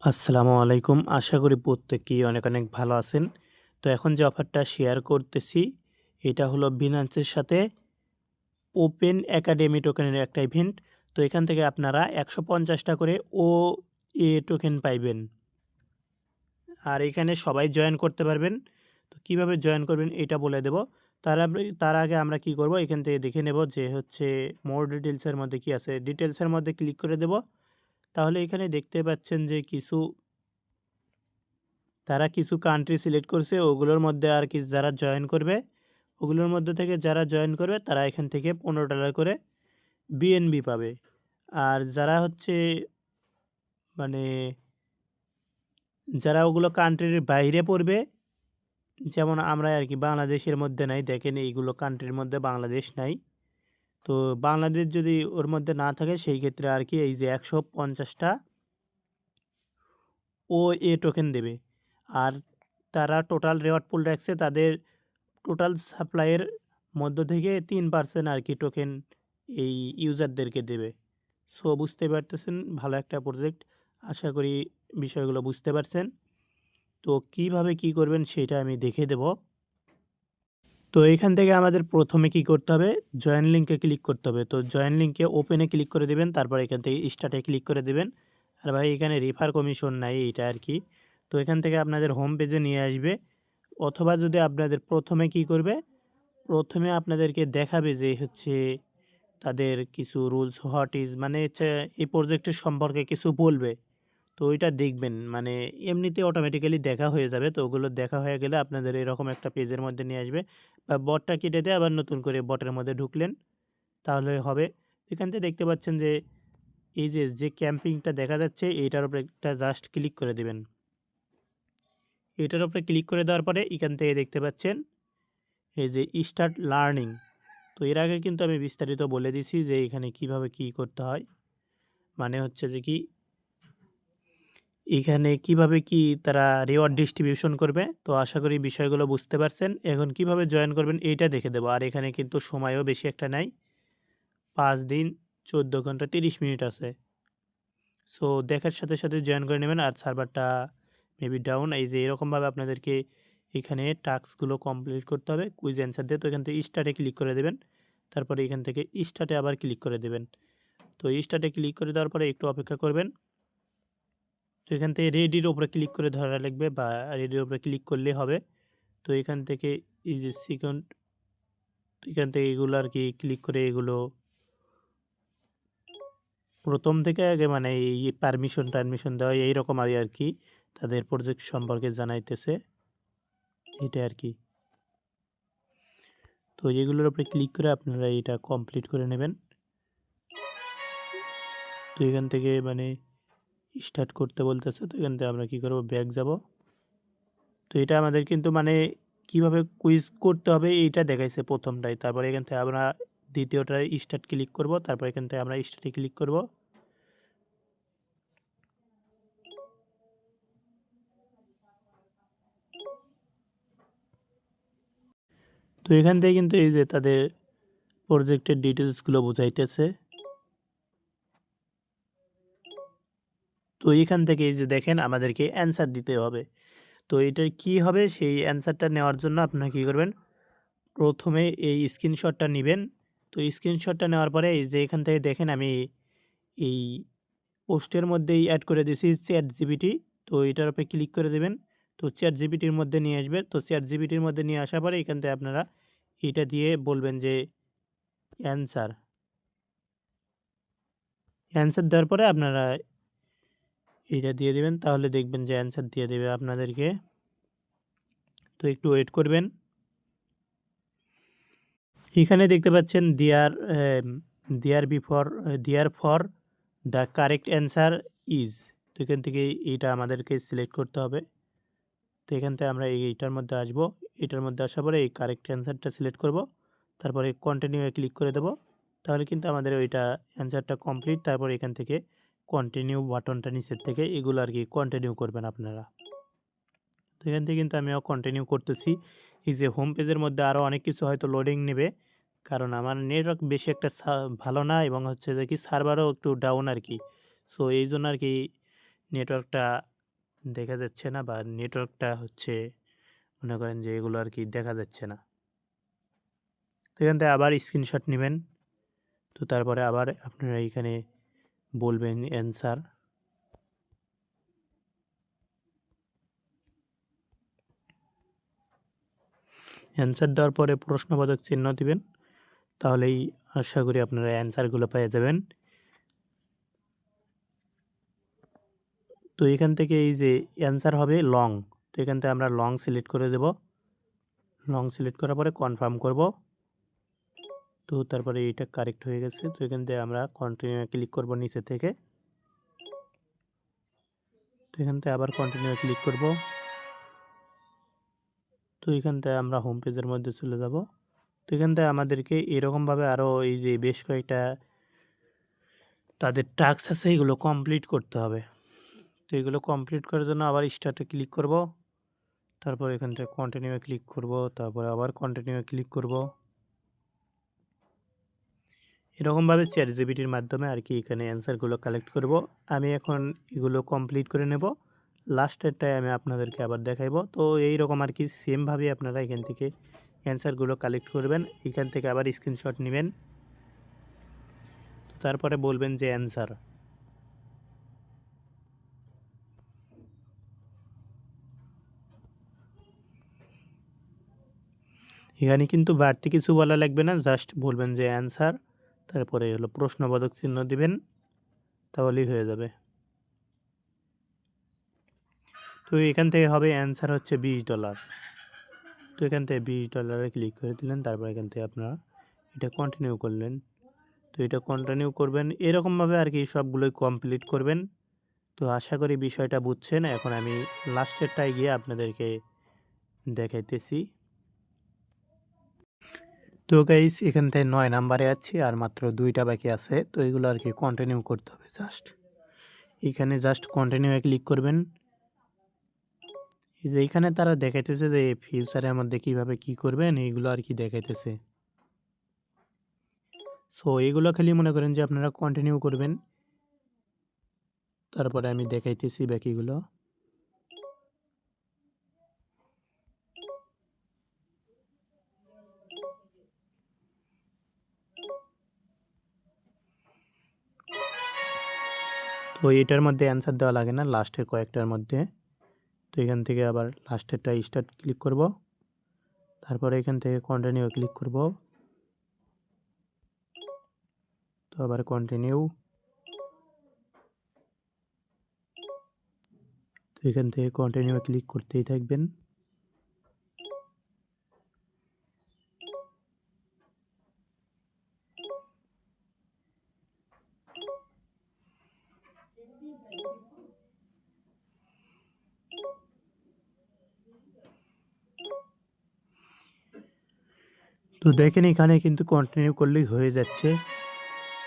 আসসালামু আলাইকুম। আশা করি প্রত্যেকেই অনেক, অনেক ভালো আছেন। তো এখন যে অফারটা শেয়ার করতেছি, এটা হলো বিনান্সের সাথে ওপেন একাডেমি টোকেনের একটা ইভেন্ট। তো এখান থেকে আপনারা ১৫০ টা করে OA টোকেন পাইবেন। আর এখানে সবাই জয়েন করতে পারবেন। তো কিভাবে জয়েন করবেন এটা বলে দেব। তার আগে আমরা কি করব, এখান থেকে দেখে নেব যে হচ্ছে মোর ডিটেইলস এর মধ্যে কি আছে। ডিটেইলস এর মধ্যে ক্লিক করে দেব। তাহলে এখানে দেখতে পাচ্ছেন যে তারা কিছু কান্ট্রি সিলেক্ট করছে, ওগুলোর মধ্যে আর কি যারা জয়েন করবে, ওগুলোর মধ্যে থেকে যারা জয়েন করবে তারা এখান থেকে $15 করে বিএনবি পাবে। আর যারা হচ্ছে মানে যারা ওগুলো কান্ট্রির বাইরে পড়বে, যেমন আমরা আর কি বাংলাদেশের মধ্যে নাই, দেখেন এইগুলো কান্ট্রির মধ্যে বাংলাদেশ নাই। তো বাংলাদেশ যদি ওর মধ্যে না থাকে সেই ক্ষেত্রে আর কি এই যে ১৫০টা OA টোকেন দেবে। আর তারা টোটাল রেওয়ার্ড পুল রাখছে, তাদের টোটাল সাপ্লাইয়ের মধ্য থেকে ৩% আর কি টোকেন এই ইউজারদেরকে দেবে। সো বুঝতে পারতেছেন, ভালো একটা প্রজেক্ট। আশা করি বিষয়গুলো বুঝতে পারছেন। তো কিভাবে কি করবেন সেটা আমি দেখিয়ে দেব। তো এখান থেকে আমাদের প্রথমে কি করতে হবে, জয়েন লিঙ্কে ক্লিক করতে হবে। তো জয়েন লিঙ্কে ওপেনে ক্লিক করে দেবেন, তারপর এখান থেকে স্টার্টে ক্লিক করে দেবেন। আর ভাই এখানে রেফার কমিশন নাই, এইটা আর কি। তো এখান থেকে আপনাদের হোম পেজে নিয়ে আসবে, অথবা যদি আপনাদের প্রথমে কি করবে, প্রথমে আপনাদেরকে দেখাবে যে হচ্ছে তাদের কিছু রুলস হোয়াট ইজ, মানে হচ্ছে এই প্রজেক্টের সম্পর্কে কিছু বলবে। তো ওইটা দেখবেন, মানে এমনিতে অটোমেটিক্যালি দেখা হয়ে যাবে। তো ওগুলো দেখা হয়ে গেলে আপনাদের এরকম একটা পেজের মধ্যে নিয়ে আসবে, বা বটটা কেটে দিয়ে আবার নতুন করে বটের মধ্যে ঢুকলেন, তাহলে হবে। এখান থেকে দেখতে পাচ্ছেন যে এই যে যে ক্যাম্পিংটা দেখা যাচ্ছে, এইটার উপরে একটা জাস্ট ক্লিক করে দেবেন। এটার উপরে ক্লিক করে দেওয়ার পরে এখান থেকে দেখতে পাচ্ছেন এই যে স্টার্ট লার্নিং। তো এর আগে কিন্তু আমি বিস্তারিত বলে দিছি যে এখানে কিভাবে কি করতে হয়। মানে হচ্ছে যে কি এখানে কিভাবে কি তারা রিওয়ার্ড ডিস্ট্রিবিউশন করবে। তো আশা করি বিষয়গুলো বুঝতে পারছেন। এখন কিভাবে জয়েন করবেন এইটা দেখে দেবো। আর এখানে কিন্তু সময়ও বেশি একটা নাই, 5 দিন 14 ঘন্টা 30 মিনিট আছে। সো দেখার সাথে সাথে জয়েন করে নেবেন। আর সার্ভারটা মেবি ডাউন, এই যে এরকমভাবে আপনাদেরকে এখানে টাস্কগুলো কমপ্লিট করতে হবে কুইজ অ্যান্সার দিয়ে। তো এখান থেকে স্টার্টে ক্লিক করে দেবেন, তারপরে এখান থেকে স্টার্টে আবার ক্লিক করে দেবেন। তো স্টার্টে ক্লিক করে দেওয়ার পরে একটু অপেক্ষা করবেন। তো এখান থেকে রেডির উপরে ক্লিক করে ধরা লাগবে, বা রেডির উপরে ক্লিক করলেই হবে। তো এখান থেকে এই যে সেকেন্ড, এখান থেকে এগুলো আর কি ক্লিক করে এগুলো প্রথম থেকে আগে মানে এই পারমিশন টারমিশন দেওয়া এইরকম আর কি তাদের প্রজেক্ট সম্পর্কে জানাইতেছে, এটা আর কি। তো এগুলোর উপরে ক্লিক করে আপনারা এটা কমপ্লিট করে নেবেন। তো এখান থেকে মানে স্টার্ট করতে বলতেছে। তো এখান থেকে আমরা কী করবো, ব্যাক যাব। তো এটা আমাদের কিন্তু মানে কিভাবে কুইজ করতে হবে এইটা দেখাইছে প্রথমটাই। তারপরে এখান থেকে আমরা দ্বিতীয়টায় স্টার্ট ক্লিক করব, তারপর এখান থেকে আমরা স্টার্টে ক্লিক করব। তো এখান থেকে কিন্তু এই যে তাদের প্রজেক্টের ডিটেলসগুলো বোঝাইতেছে। তো এখান থেকে এই যে দেখেন আমাদেরকে অ্যান্সার দিতে হবে। তো এটার কি হবে, সেই অ্যান্সারটা নেওয়ার জন্য আপনারা কী করবেন, প্রথমে এই স্ক্রিনশটটা নেবেন। তো স্ক্রিনশটটা নেওয়ার পরে এই যে এখান থেকে দেখেন আমি এই পোস্টের মধ্যেই অ্যাড করে দিয়েছি চ্যাট জিপিটি। তো এটার উপরে ক্লিক করে দেবেন। তো চ্যাট জিপিটির মধ্যে নিয়ে আসবে। তো চ্যাট জিপিটির মধ্যে নিয়ে আসার পরে এখান থেকে আপনারা এটা দিয়ে বলবেন যে অ্যান্সার, অ্যান্সার দেওয়ার পরে আপনারা এইটা দিয়ে দেবেন, তাহলে দেখবেন যে অ্যান্সার দিয়ে দেবে আপনাদেরকে। তো একটু ওয়েট করবেন। এখানে দেখতে পাচ্ছেন there for the correct answer is. তো এখান থেকে এইটা আমাদেরকে সিলেক্ট করতে হবে। তো এখান থেকে আমরা এইটার মধ্যে আসবো। এটার মধ্যে আসার পরে এই কারেক্ট অ্যান্সারটা সিলেক্ট করব, তারপরে কন্টিনিউ এ ক্লিক করে দেবো। তাহলে কিন্তু আমাদের ওইটা অ্যান্সারটা কমপ্লিট। তারপর এখান থেকে কন্টিনিউ বাটনটা নিচের থেকে এগুলো আর কি কন্টিনিউ করবেন আপনারা। তো এখান থেকে কিন্তু আমিও কন্টিনিউ করতেছি। এই যে হোম পেজের মধ্যে আরও অনেক কিছু হয়তো লোডিং নেবে, কারণ আমার নেটওয়ার্ক বেশি একটা ভালো না, এবং হচ্ছে যে কি সার্ভারও একটু ডাউন আর কি। সো এই জন্য আর কি নেটওয়ার্কটা দেখা যাচ্ছে না, বা নেটওয়ার্কটা হচ্ছে মনে করেন যে এগুলো আর কি দেখা যাচ্ছে না। তো এখান থেকে আবার স্ক্রিনশট নেবেন। তো তারপরে আবার আপনারা এইখানে বলবেন অ্যান্সার। অ্যান্সার দেওয়ার পরে প্রশ্নবোধক চিহ্ন দিবেন, তাহলেই আশা করি আপনারা অ্যান্সারগুলো পেয়ে যাবেন। তো এখান থেকে এই যে অ্যান্সার হবে লং, তো এখান থেকে আমরা লং সিলেক্ট করে দেব। লং সিলেক্ট করার পরে কনফার্ম করব। তো তারপরে এইটা কারেক্ট হয়ে গেছে। তো এখান থেকে আমরা কন্টিনিউ ক্লিক করব নিচে থেকে। তো এখান থেকে আবার কন্টিনিউ ক্লিক করব। তো এখান থেকে আমরা হোম পেজের মধ্যে চলে যাব। তো এখান থেকে আমাদেরকে এরকমভাবে আরও এই যে বেশ কয়েকটা তাদের টাস্ক আছে, এগুলো কমপ্লিট করতে হবে। তো এগুলো কমপ্লিট করার জন্য আবার স্টার্টে ক্লিক করব। তারপর এখান থেকে কন্টিনিউ ক্লিক করব, তারপরে আবার কন্টিনিউ ক্লিক করব। এরকমভাবে চ্যাটজিপিটির মাধ্যমে আর কি এখানে অ্যান্সারগুলো কালেক্ট করব। আমি এখন এগুলো কমপ্লিট করে নেব, লাস্টেরটায় আমি আপনাদেরকে আবার দেখাইবো। তো এইরকম আর কি সেমভাবে আপনারা এখান থেকে অ্যান্সারগুলো কালেক্ট করবেন। এখান থেকে আবার স্ক্রিনশট নেবেন, তারপরে বলবেন যে অ্যান্সার। এখানে কিন্তু বাড়তি কিছু বলা লাগবে না, জাস্ট বলবেন যে অ্যান্সার, তারপরে হলো প্রশ্নবোধক চিহ্ন দিবেন, তাহলেই হয়ে যাবে। তো এখান থেকে হবে অ্যান্সার হচ্ছে $20। তো এখান থেকে $20 ক্লিক করে দিলেন, তারপর এখান থেকে আপনারা এটা কন্টিনিউ করলেন। তো এটা কন্টিনিউ করবেন, এরকমভাবে আর কি সবগুলোই কমপ্লিট করবেন। তো আশা করি বিষয়টা বুঝছেন। এখন আমি লাস্টেরটায় গিয়ে আপনাদেরকে দেখাইতেছি। তো গাইস এখান থেকে 9 নাম্বারে আছি, আর মাত্র 2টা বাকি আছে। তো এগুলো আর কি কন্টিনিউ করতে হবে। জাস্ট এখানে জাস্ট কন্টিনিউ ক্লিক করবেন। এই যে এইখানে তারা দেখাইতেছে যে ফিউচারের মধ্যে কিভাবে কি করবেন, এইগুলো আর কি দেখাইতেছে। সো এগুলো খালি মনে করেন যে আপনারা কন্টিনিউ করবেন, তারপরে আমি দেখাইতেছি বাকিগুলো। তো এটার মধ্যে অ্যান্সার দেওয়া লাগে না, লাস্টের কয়েকটার মধ্যে। তো এখান থেকে আবার লাস্টেরটা স্টার্ট ক্লিক করব, তারপরে এখান থেকে কন্টিনিউ ক্লিক করব। তো আবার কন্টিনিউ। তো এখান থেকে কন্টিনিউ ক্লিক করতেই থাকবেন। তো দেখেন এখানে কিন্তু কন্টিনিউ করলেই হয়ে যাচ্ছে।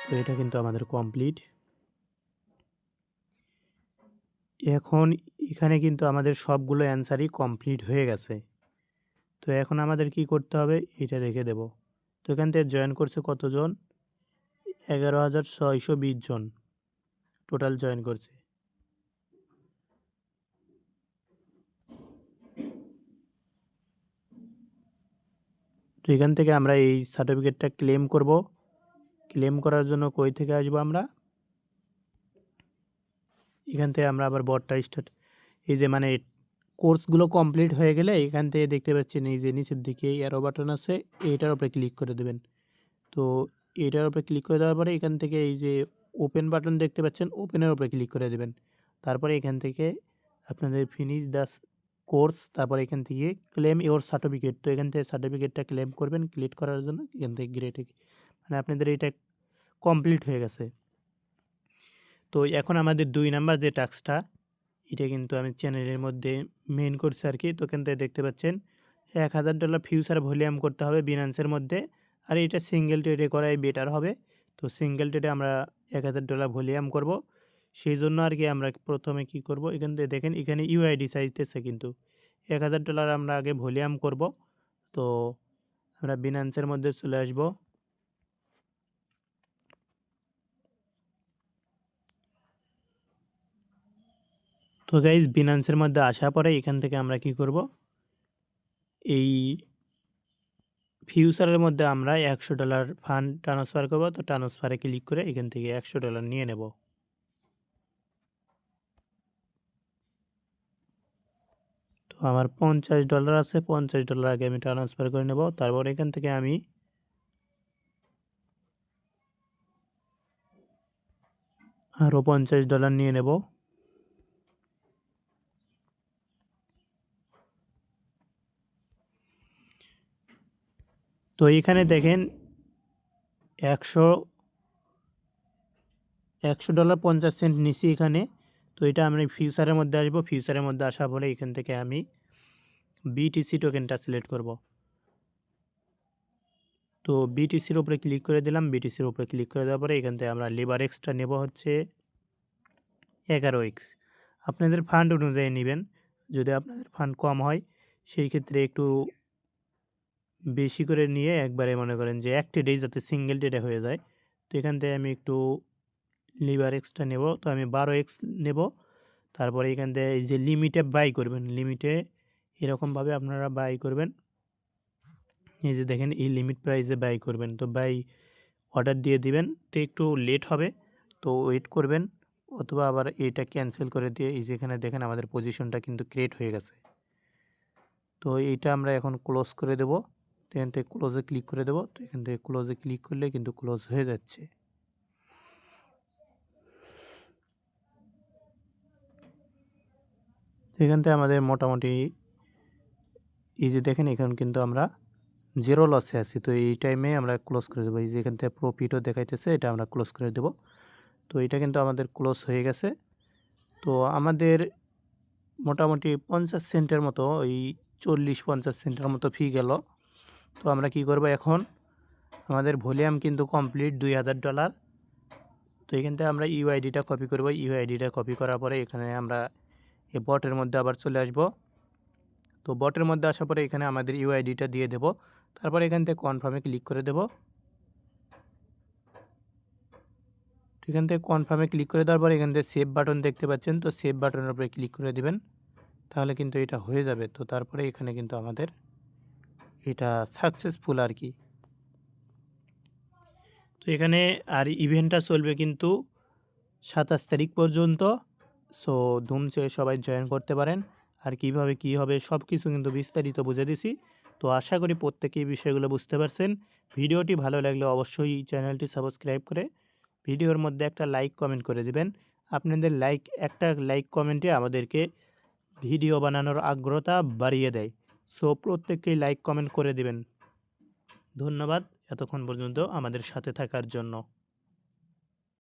তো এটা কিন্তু আমাদের কমপ্লিট। এখন এখানে কিন্তু আমাদের সবগুলো অ্যান্সারই কমপ্লিট হয়ে গেছে। তো এখন আমাদের কি করতে হবে এটা দেখে দেব। তো এখান থেকে জয়েন করছে কতজন? 11,620 জন টোটাল জয়েন করছে। তো এখান থেকে আমরা এই সার্টিফিকেটটা ক্লেম করব। ক্লেম করার জন্য কই থেকে আসবো আমরা? এখান থেকে আমরা আবার বটটা স্টার্ট, এই যে মানে কোর্সগুলো কমপ্লিট হয়ে গেলে এখান থেকে দেখতে পাচ্ছেন এই যে নিচের দিকে অ্যারো বাটন আছে, এইটার উপরে ক্লিক করে দেবেন। তো এইটার উপরে ক্লিক করে দেওয়ার পরে এখান থেকে এই যে ওপেন বাটন দেখতে পাচ্ছেন, ওপেনের উপরে ক্লিক করে দেবেন। তারপরে এখান থেকে আপনাদের ফিনিশ দ্য কোর্স, তারপরে এখান থেকে ক্লেম ইওর সার্টিফিকেট। তো এখান থেকে সার্টিফিকেটটা ক্লেম করবেন। ক্লিক করার জন্য এখান থেকে গ্রেটে, মানে আপনাদের এটা কমপ্লিট হয়ে গেছে। তো এখন আমাদের 2 নাম্বার যে টাস্কটা, এটা কিন্তু আমি চ্যানেলের মধ্যে মেইন করছি আর কি। তো এখান থেকে দেখতে পাচ্ছেন $1,000 ফিউচার ভলিউম করতে হবে বিনান্সের মধ্যে, আর এটা সিঙ্গেল ট্রেডে করাই বেটার হবে। তো সিঙ্গেল ট্রেডে আমরা $1,000 ভলিউম করব। সেই জন্য আর কি আমরা প্রথমে কি করব, এখান থেকে দেখেন এখানে ইউআইডি চাইতেছে, কিন্তু $1,000 আমরা আগে ভলিউম করব। তো আমরা বিনান্সের মধ্যে চলে আসব। তো গাইজ বিনান্সের মধ্যে আসার পরে এখান থেকে আমরা কি করব, এই ফিউচারের মধ্যে আমরা $100 ফান্ড ট্রান্সফার করব। তো ট্রান্সফারে ক্লিক করে এখান থেকে $100 নিয়ে নেব। তো আমার $50 আছে, $50 আগে আমি ট্রান্সফার করে নেব। তারপর এখান থেকে আমি আরও $50 নিয়ে নেব। তো এখানে দেখেন $100.50 নিছি এখানে। তো এটা আমি ফিউচারের মধ্যে আসবো। ফিউচারের মধ্যে আসার পরে এখান থেকে আমি বিটিসি টোকেনটা সিলেক্ট করব। তো বিটিসির উপরে ক্লিক করে দিলাম। বিটিসির উপরে ক্লিক করে দেওয়ার পরে এখান থেকে আমরা লেবার এক্সটা নেব হচ্ছে 11x। আপনাদের ফান্ড অনুযায়ী নেবেন। যদি আপনাদের ফান্ড কম হয় সেই ক্ষেত্রে একটু বেশি করে নিয়ে একবারে মনে করেন যে একটা ডে যাতে সিঙ্গেল ডেটে হয়ে যায়। তো এখান থেকে আমি একটু লিভার এক্সটা নেব। তো আমি 12x নেব। তারপরে এখান থেকে এই যে লিমিটে বাই করবেন, লিমিটে এরকমভাবে আপনারা বাই করবেন। এই যে দেখেন এই লিমিট প্রাইসে বাই করবেন। তো বাই অর্ডার দিয়ে দিবেন। তো একটু লেট হবে, তো ওয়েট করবেন, অথবা আবার এটা ক্যান্সেল করে দিয়ে এই যেখানে দেখেন আমাদের পজিশনটা কিন্তু ক্রিয়েট হয়ে গেছে। তো এইটা আমরা এখন ক্লোজ করে দেব। তো এখান থেকে ক্লোজে ক্লিক করে দেব। তো এখান থেকে ক্লোজে ক্লিক করলে কিন্তু ক্লোজ হয়ে যাচ্ছে। এখান থেকে আমাদের মোটামুটি এই যে দেখেন এখন কিন্তু আমরা 0 লসে আছি। তো এই টাইমে আমরা ক্লোজ করে দেবো। এই যে এখান থেকে প্রফিটও দেখাইতেছে, এটা আমরা ক্লোজ করে দেব। তো এটা কিন্তু আমাদের ক্লোজ হয়ে গেছে। তো আমাদের মোটামুটি 50 সেন্টের মতো, ওই 40-50 সেন্টের মতো ফি গেল। তো আমরা কি করব এখন, আমাদের ভলিউম কিন্তু কমপ্লিট $2000। তো এখান থেকে আমরা ইউআইডিটা কপি করব। ইউআইডিটা কপি করার পরে এখানে আমরা এই বটের মধ্যে আবার চলে আসব। তো বটের মধ্যে আসার পরে এখানে আমাদের ইউআইডিটা দিয়ে দেব। তারপর এখান থেকে কনফার্মে ক্লিক করে দেব। তো এখান থেকে কনফার্মে ক্লিক করে দেওয়ার পরে এখান থেকে সেভ বাটন দেখতে পাচ্ছেন। তো সেভ বাটনের উপরে ক্লিক করে দিবেন, তাহলে কিন্তু এটা হয়ে যাবে। তো তারপরে এখানে কিন্তু আমাদের এটা সাকসেসফুল আর কি। তো এখানে আর ইভেন্টটা চলবে কিন্তু 27 তারিখ পর্যন্ত। সো ধুমসে সবাই জয়েন করতে পারেন। আর কিভাবে কি হবে সব কিছু কিন্তু বিস্তারিত বুঝে দিছি। তো আশা করি প্রত্যেকেই বিষয়গুলো বুঝতে পারছেন। ভিডিওটি ভালো লাগলে অবশ্যই চ্যানেলটি সাবস্ক্রাইব করে ভিডিওর মধ্যে একটা লাইক কমেন্ট করে দিবেন। আপনাদের একটা লাইক কমেন্টে আমাদেরকে ভিডিও বানানোর আগ্রহতা বাড়িয়ে দেয়। সো প্রত্যেককেই লাইক কমেন্ট করে দিবেন। ধন্যবাদ এতক্ষণ পর্যন্ত আমাদের সাথে থাকার জন্য।